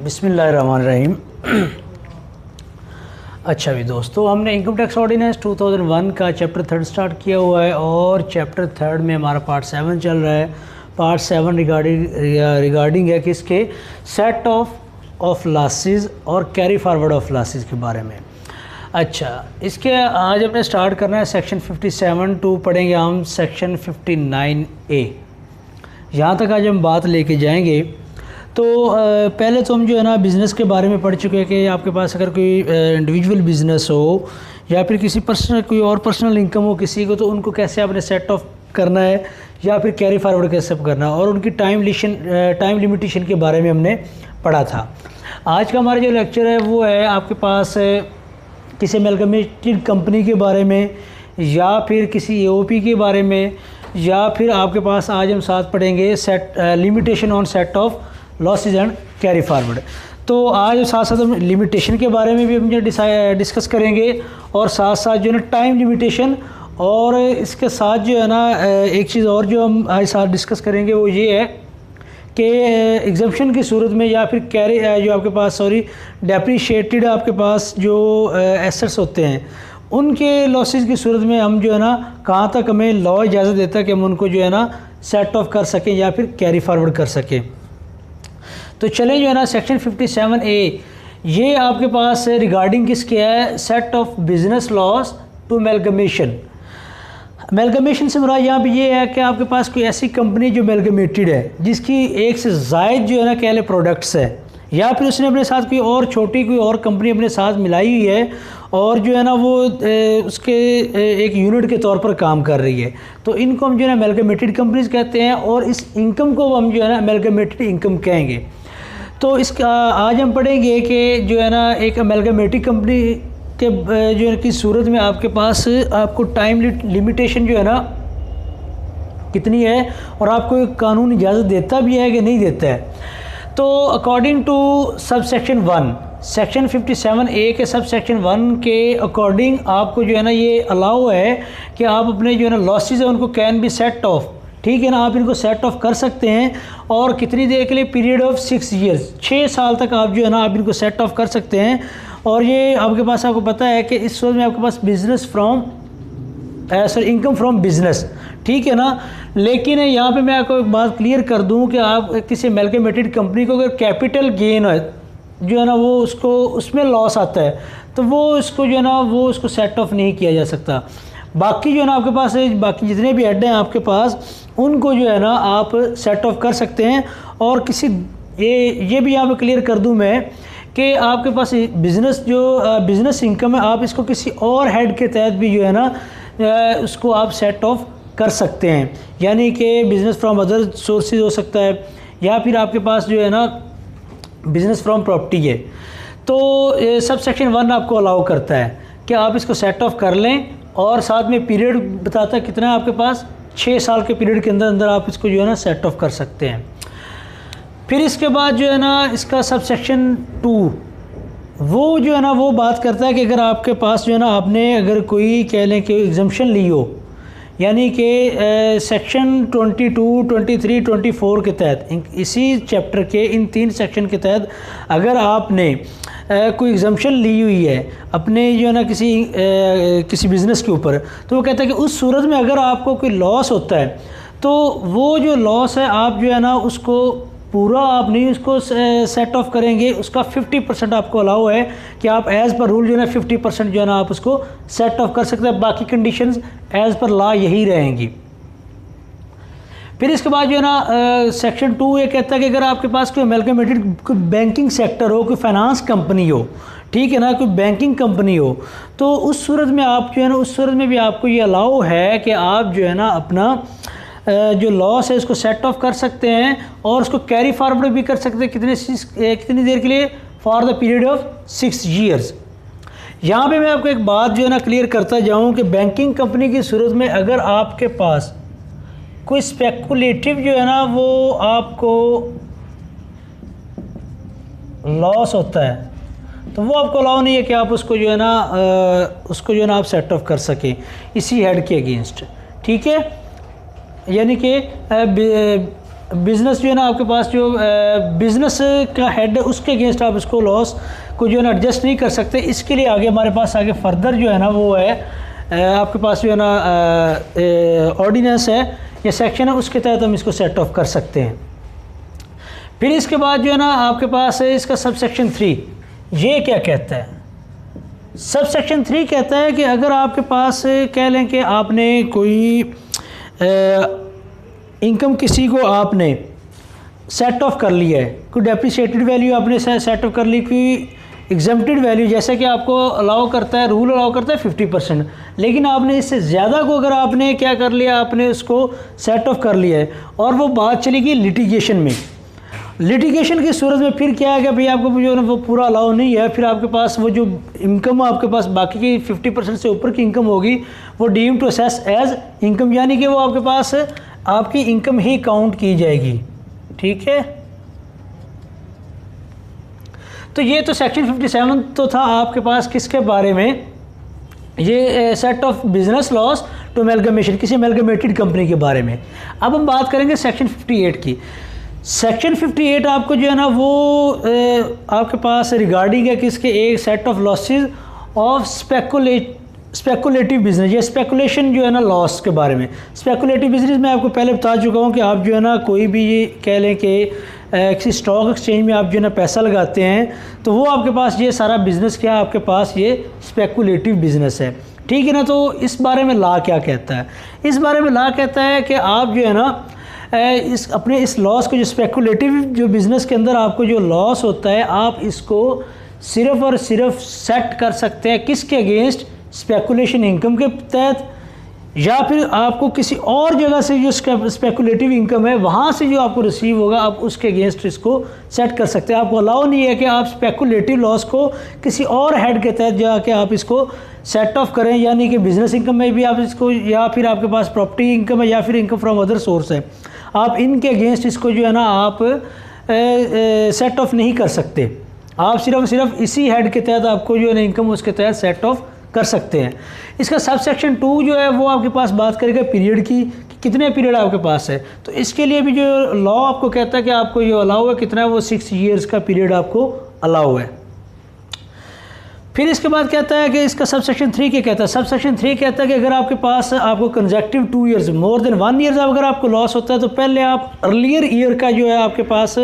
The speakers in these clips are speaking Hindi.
बिस्मिल्लाहिर्रहमानिर्रहीम। अच्छा भी दोस्तों, हमने इनकम टैक्स ऑर्डिनेंस 2001 का चैप्टर 3 स्टार्ट किया हुआ है और चैप्टर 3 में हमारा पार्ट 7 चल रहा है। पार्ट 7 रिगार्डिंग है किसके, सेट ऑफ लॉसेस और कैरी फॉरवर्ड ऑफ लॉसेस के बारे में। अच्छा, इसके आज हमने स्टार्ट करना है सेक्शन 57 टू पढ़ेंगे हम सेक्शन 59A। यहाँ तक आज हम बात लेके जाएंगे। तो पहले तो हम जो है ना बिज़नेस के बारे में पढ़ चुके हैं कि आपके पास अगर कोई इंडिविजुअल बिज़नेस हो या फिर किसी पर्सनल कोई और पर्सनल इनकम हो किसी को, तो उनको कैसे आपने सेट ऑफ करना है या फिर कैरी फॉरवर्ड कैसे करना है, और उनकी टाइम लिमिटेशन के बारे में हमने पढ़ा था। आज का हमारा जो लेक्चर है वो है आपके पास किसी अमेलगमेटेड कंपनी के बारे में या फिर किसी एओपी के बारे में, या फिर आपके पास आज हम साथ पढ़ेंगे limitation on set of losses and carry forward. तो आज साथ साथ हम लिमिटेशन के बारे में भी हम डिस्कस करेंगे और साथ साथ जो है ना टाइम लिमिटेशन, और इसके साथ जो है ना एक चीज़ और जो हम आज साथ डिस्कस करेंगे वो ये है कि एग्जम्पशन की सूरत में या फिर कैरी जो आपके पास डेप्रिशिएटेड आपके पास जो एसेट्स होते हैं उनके लॉसेस की सूरत में हम जो है ना कहाँ तक हमें लॉ इजाज़त देता है कि हम उनको जो है ना सेट ऑफ कर सकें या फिर कैरी फॉरवर्ड कर सकें। तो चलें जो है ना सेक्शन 57A, ये आपके पास रिगार्डिंग किसके है, set off business loss to amalgamation. Amalgamation से मुराद यहाँ पे ये है कि आपके पास कोई ऐसी कंपनी जो अमेलगमेटेड है जिसकी एक से ज़ायद जो है ना कह लें प्रोडक्ट्स है, या फिर उसने अपने साथ कोई और छोटी कोई और कंपनी अपने साथ मिलाई हुई है और जो है ना वो उसके एक यूनिट के तौर पर काम कर रही है, तो इनको हम जो है ना अमेलगमेटेड कंपनीज कहते हैं और इस इनकम को हम जो है ना अमेलगमेटेड इनकम कहेंगे। तो इसका आज हम पढ़ेंगे कि जो है ना एक अमेलगमेटेड कंपनी के जो है की सूरत में आपके पास आपको टाइम लिमिटेशन जो है ना कितनी है और आपको कानून इजाज़त देता भी है कि नहीं देता है। तो according to subsection 1 section 57A के सब सेक्शन 1 के अकॉर्डिंग आपको जो है ना ये अलाउ है कि आप अपने जो है ना लॉसेस है उनको कैन बी सेट ऑफ, ठीक है ना, आप इनको सेट ऑफ कर सकते हैं। और कितनी देर के लिए, पीरियड ऑफ 6 ईयर्स, 6 साल तक आप जो है ना आप इनको सेट ऑफ कर सकते हैं। और ये आपके पास आपको पता है कि इस वक्त में आपके पास business from income from business, ठीक है ना। लेकिन यहाँ पे मैं आपको एक बात क्लियर कर दूँ कि आप किसी अमेलगमेटेड कंपनी को अगर कैपिटल गेन है जो है ना वो उसको उसमें लॉस आता है तो वो इसको जो है ना वो उसको सेट ऑफ नहीं किया जा सकता। बाकी जो है ना आपके पास बाकी जितने भी हेड हैं आपके पास उनको जो है ना आप सेट ऑफ कर सकते हैं। और किसी ये भी यहाँ पे क्लियर कर दूँ मैं कि आपके पास बिज़नेस जो बिज़नेस इनकम है आप इसको किसी और हेड के तहत भी जो है ना उसको आप सेट ऑफ कर सकते हैं, यानी कि बिज़नेस फ्रॉम अदर सोर्सेज हो सकता है या फिर आपके पास जो है ना बिज़नेस फ्रॉम प्रॉपर्टी है। तो सब सेक्शन 1 आपको अलाउ करता है कि आप इसको सेट ऑफ कर लें और साथ में पीरियड बताता है कितना है आपके पास, 6 साल के पीरियड के अंदर अंदर आप इसको जो है ना सेट ऑफ कर सकते हैं। फिर इसके बाद जो है ना इसका सब सेक्शन 2 वो जो है ना वो बात करता है कि अगर आपके पास जो है ना आपने अगर कोई कह लें कि एग्जम्पशन ली हो, यानी कि सेक्शन 22, 23, 24 के तहत इसी चैप्टर के इन 3 सेक्शन के तहत अगर आपने कोई एग्जम्पशन ली हुई है अपने जो है ना किसी बिज़नेस के ऊपर, तो वो कहता है कि उस सूरत में अगर आपको कोई लॉस होता है तो वो जो लॉस है आप जो है ना उसको पूरा आप नहीं उसको सेट ऑफ करेंगे, उसका 50% आपको अलाउ है कि आप एज़ पर रूल जो है ना 50% जो है ना आप उसको सेट ऑफ कर सकते हैं। बाकी कंडीशंस एज़ पर लॉ यही रहेंगी। फिर इसके बाद जो है ना सेक्शन 2 ये कहता है कि अगर आपके पास कोई अमेलगमेटेड कोई बैंकिंग सेक्टर हो, कोई फाइनेंस कंपनी हो, ठीक है ना, कोई बैंकिंग कंपनी हो, तो उस सूरत में आप जो है ना उस सूरत में भी आपको ये अलाउ है कि आप जो है ना अपना जो लॉस है उसको सेट ऑफ कर सकते हैं और उसको कैरी फॉरवर्ड भी कर सकते हैं। कितनी देर के लिए, for the period of 6 years. यहाँ पे मैं आपको एक बात जो है ना क्लियर करता जाऊँ कि बैंकिंग कंपनी की सूरत में अगर आपके पास कोई स्पेकुलेटिव जो है ना वो आपको लॉस होता है तो वो आपको अलाउ नहीं है कि आप उसको जो है ना आप सेट ऑफ कर सकें इसी हेड के अगेंस्ट, ठीक है। यानी कि बिज़नेस जो है ना आपके पास जो बिज़नेस का हेड है उसके अगेंस्ट आप इसको लॉस को जो है ना एडजस्ट नहीं कर सकते। इसके लिए आगे हमारे पास आगे फर्दर जो है ना वो है आपके पास जो है ना ऑर्डिनेंस है या सेक्शन है, उसके तहत हम इसको सेट ऑफ कर सकते हैं। फिर इसके बाद जो है ना आपके पास है इसका सब सेक्शन 3। ये क्या कहता है? सब सेक्शन 3 कहता है कि अगर आपके पास कह लें कि आपने कोई इनकम किसी को आपने सेट ऑफ कर लिया है, कोई डेप्रिसिएटेड वैल्यू आपने सेट ऑफ कर ली, कोई एग्जम्प्टेड वैल्यू जैसे कि आपको अलाउ करता है, रूल अलाउ करता है 50%, लेकिन आपने इससे ज़्यादा को अगर आपने क्या कर लिया, आपने उसको सेट ऑफ कर लिया है और वो बात चली गई लिटिगेशन में। लिटिगेशन की सूरत में फिर क्या है कि भाई आपको जो है ना वो पूरा अलाउ नहीं है, फिर आपके पास वो जो इनकम आपके पास बाकी की 50% से ऊपर की इनकम होगी वो deem to assess as income, यानी कि वो आपके पास आपकी इनकम ही काउंट की जाएगी। ठीक है, तो ये तो सेक्शन 57 तो था आपके पास किसके बारे में, ये set off business loss to amalgamation, किसी एमलगमेटेड कंपनी के बारे में। अब हम बात करेंगे सेक्शन 58 की। सेक्शन 58 आपको जो है ना वो आपके पास रिगार्डिंग है किसके, एक set of losses of speculative business, ये स्पेकुलेशन जो है ना लॉस के बारे में। स्पेकुलेटिव बिजनेस मैं आपको पहले बता चुका हूँ कि आप जो है ना कोई भी ये कह लें कि किसी स्टॉक एक्सचेंज में आप जो है ना पैसा लगाते हैं, तो वो आपके पास ये सारा बिज़नेस क्या है, आपके पास ये स्पेकुलेटिव बिज़नेस है। ठीक है ना, तो इस बारे में लॉ क्या कहता है? इस बारे में लॉ कहता है कि आप जो है ना इस अपने इस लॉस को, जो स्पेकुलेटिव जो बिज़नेस के अंदर आपको जो लॉस होता है, आप इसको सिर्फ़ और सिर्फ सेट कर सकते हैं किसके अगेंस्ट, स्पेकुलेशन इनकम के तहत, या फिर आपको किसी और जगह से जो स्पेकुलेटिव इनकम है वहाँ से जो आपको रिसीव होगा आप उसके अगेंस्ट इसको सेट कर सकते हैं। आपको अलाउ नहीं है कि आप स्पेकुलेटिव लॉस को किसी और हेड के तहत जाके आप इसको सेट ऑफ करें, यानी कि बिज़नेस इनकम में भी आप इसको, या फिर आपके पास प्रॉपर्टी इनकम है, या फिर इनकम फ्रॉम अदर सोर्स है, आप इनके अगेंस्ट इसको जो है ना आप सेट ऑफ नहीं कर सकते। आप सिर्फ इसी हेड के तहत आपको जो है ना इनकम उसके तहत सेट ऑफ कर सकते हैं। इसका सब सेक्शन 2 जो है वो आपके पास बात करेगा पीरियड की, कि कितने पीरियड आपके पास है। तो इसके लिए भी जो लॉ आपको कहता है कि आपको ये अलाउ है कितना है, वो 6 ईयर्स का पीरियड आपको अलाउ है। फिर इसके बाद कहता है कि इसका सब सेक्शन 3 क्या कहता है? सब सेक्शन 3 कहता है कि अगर आपके पास आपको consecutive 2 years, more than 1 years अगर आपको लॉस होता है, तो पहले आप अर्लियर ईयर का जो है आपके पास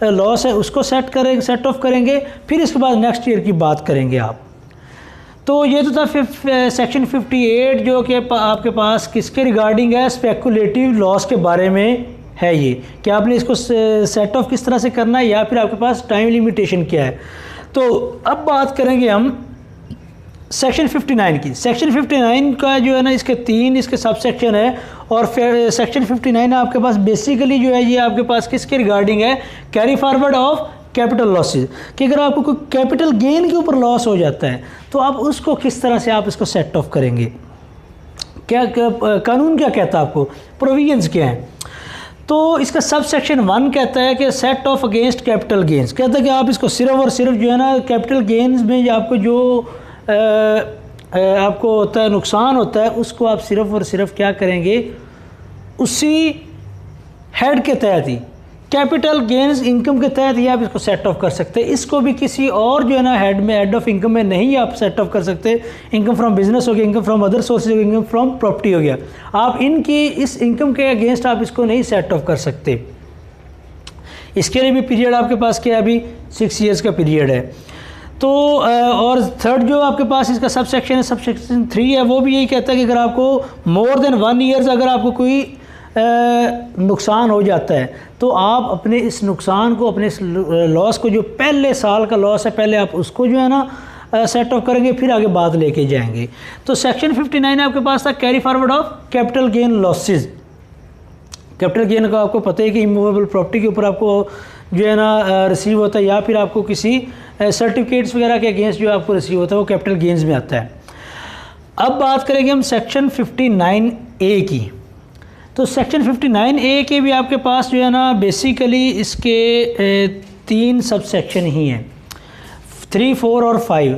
लॉस है उसको सेट ऑफ करेंगे, फिर इसके बाद नेक्स्ट ईयर की बात करेंगे आप। तो ये तो था सेक्शन 58 जो कि आपके पास किसके रिगार्डिंग है, स्पेकुलेटिव लॉस के बारे में है, ये कि आपने इसको सेट ऑफ किस तरह से करना है, या फिर आपके पास टाइम लिमिटेशन क्या है। तो अब बात करेंगे हम सेक्शन 59 की। सेक्शन 59 का जो है ना इसके 3 इसके सब सेक्शन है, और फिर सेक्शन 59 आपके पास बेसिकली जो है ये आपके पास किसके रिगार्डिंग है, carry forward of capital losses, कि अगर आपको कोई कैपिटल गेन के ऊपर लॉस हो जाता है तो आप उसको किस तरह से आप इसको सेट ऑफ करेंगे, क्या कानून क्या कहता है, आपको प्रोविजंस क्या है। तो इसका सब सेक्शन 1 कहता है कि set of against capital gains, कहता है कि आप इसको सिर्फ और सिर्फ जो है ना कैपिटल गेन्स में आपको जो आपको होता है नुकसान होता है, उसको आप सिर्फ और सिर्फ क्या करेंगे, उसी हेड के तहत ही, कैपिटल गेन्स इनकम के तहत ही आप इसको सेट ऑफ कर सकते हैं। इसको भी किसी और जो है ना हेड ऑफ इनकम में नहीं आप सेट ऑफ कर सकते। इनकम फ्रॉम बिजनेस हो गया, इनकम फ्रॉम अदर सोर्सेज हो गया, इनकम फ्रॉम प्रॉपर्टी हो गया, आप इनकी इस इनकम के अगेंस्ट आप इसको नहीं सेट ऑफ कर सकते। इसके लिए भी पीरियड आपके पास क्या है, अभी 6 ईयर्स का पीरियड है। तो और थर्ड जो आपके पास इसका सब सेक्शन है, सब सेक्शन 3 है, वो भी यही कहता है कि अगर आपको मोर देन 1 ईयर्स अगर आपको कोई नुकसान हो जाता है, तो आप अपने इस नुकसान को, अपने इस लॉस को, जो पहले साल का लॉस है, पहले आप उसको जो है ना सेट ऑफ करेंगे, फिर आगे बात लेके जाएंगे। तो सेक्शन 59 आपके पास था carry forward of capital gain losses. Capital gain का आपको पता है कि इमूवेबल प्रॉपर्टी के ऊपर आपको जो है ना रिसीव होता है, या फिर आपको किसी सर्टिफिकेट्स वगैरह के अगेंस्ट जो आपको रिसीव होता है, वो कैपिटल गेन्स में आता है। अब बात करेंगे हम सेक्शन 59A की। तो सेक्शन 59A के भी आपके पास जो है ना बेसिकली इसके 3 सब सेक्शन ही हैं, 3, 4 और 5।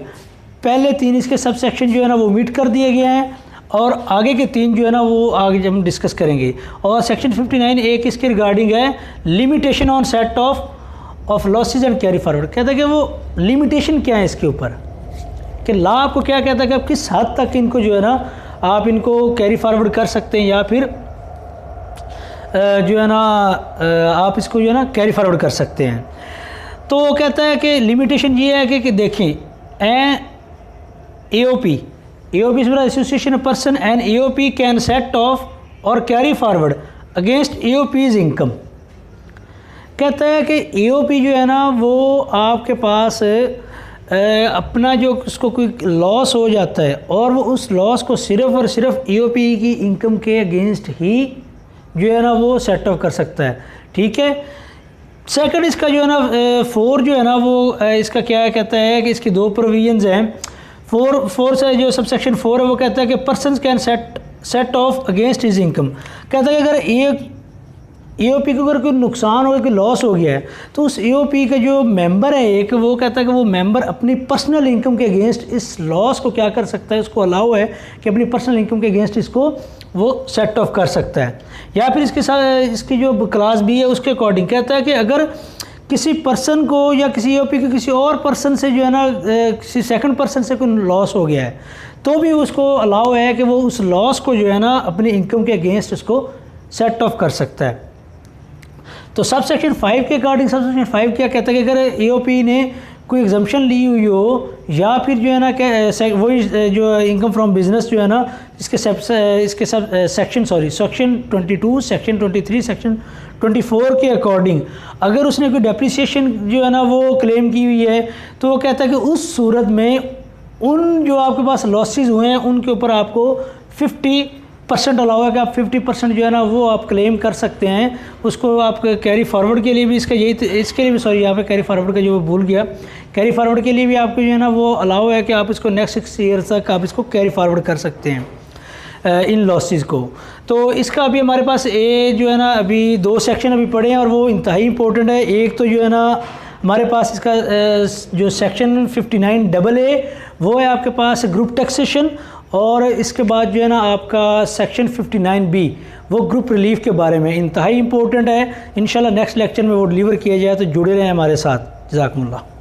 पहले 3 इसके सब सेक्शन जो है ना वो मीट कर दिए गए हैं, और आगे के 3 जो है ना वो आगे हम डिस्कस करेंगे। और सेक्शन 59A किसके रिगार्डिंग है, limitation on set of losses and carry forward. कहता है कि वो लिमिटेशन क्या है इसके ऊपर, कि लॉ आपको क्या कहता है कि आप किस हद तक इनको जो है ना आप इनको कैरी फॉरवर्ड कर सकते हैं या फिर जो है ना आप इसको जो है ना कैरी फॉरवर्ड कर सकते हैं। तो वो कहता है कि लिमिटेशन ये है कि देखें AOP is association of person and AOP can set off or carry forward against AOP's income। कहता है कि AOP जो है ना वो आपके पास अपना जो उसको कोई लॉस हो जाता है और वो उस लॉस को सिर्फ़ और सिर्फ AOP की इनकम के अगेंस्ट ही जो है ना वो सेट ऑफ कर सकता है। ठीक है। सेकंड इसका जो है ना 4 जो है ना वो इसका क्या है, कहता है कि इसकी 2 प्रोविजंस हैं। 4 से जो सबसेक्शन 4 है वो कहता है कि persons can set of against his income. कहता है कि अगर AOP को अगर कोई नुकसान हो गया, कोई लॉस हो गया है, तो उस AOP का जो मेंबर है एक, वो कहता है कि वो मेंबर अपनी पर्सनल इनकम के अगेंस्ट इस लॉस को क्या कर सकता है, उसको अलाउ है कि अपनी पर्सनल इनकम के अगेंस्ट इसको वो सेट ऑफ कर सकता है। या फिर इसके साथ इसकी जो क्लास B है उसके अकॉर्डिंग कहता है कि अगर किसी पर्सन को या किसी AOP को किसी और पर्सन से जो है ना किसी सेकंड पर्सन से कोई लॉस हो गया है तो भी उसको अलाउ है कि वो उस लॉस को जो है ना अपनी इनकम के अगेंस्ट उसको सेट ऑफ कर सकता है। तो सब सेक्शन 5 के अकॉर्डिंग सब सेक्शन 5 क्या कहता है कि अगर AOP ने कोई एग्जाम्पशन ली हुई हो या फिर जो है ना वही जो इनकम फ्रॉम बिजनेस जो है ना इसके सब सेक्शन 22, सेक्शन 23, सेक्शन 24 के अकॉर्डिंग अगर उसने कोई डेप्रिसिएशन जो है ना वो क्लेम की हुई है तो वो कहता है कि उस सूरत में उन जो आपके पास लॉसेस हुए हैं उनके ऊपर आपको 50% अलाउ है कि आप 50% जो है ना वो आप क्लेम कर सकते हैं। उसको आप कैरी फॉरवर्ड के लिए भी इसके लिए भी यहाँ पे कैरी फॉरवर्ड का जो भूल गया, कैरी फॉरवर्ड के लिए भी आपको जो है ना वो अलाउ है कि आप इसको नेक्स्ट 6 ईयर तक आप इसको कैरी फॉरवर्ड कर सकते हैं इन लॉसेस को। तो इसका अभी हमारे पास जो है ना अभी 2 सेक्शन अभी पढ़े हैं और वो इंतहाई इंपॉर्टेंट है। एक तो जो है ना हमारे पास इसका जो सेक्शन 59AA वो है आपके पास ग्रुप टैक्सेशन, और इसके बाद जो है ना आपका सेक्शन 59B वो ग्रुप रिलीफ के बारे में इंतहाई इंपॉर्टेंट है। इंशाल्लाह नेक्स्ट लेक्चर में वो डिलीवर किया जाए, तो जुड़े रहें हमारे साथ। जज़ाकुमुल्लाह।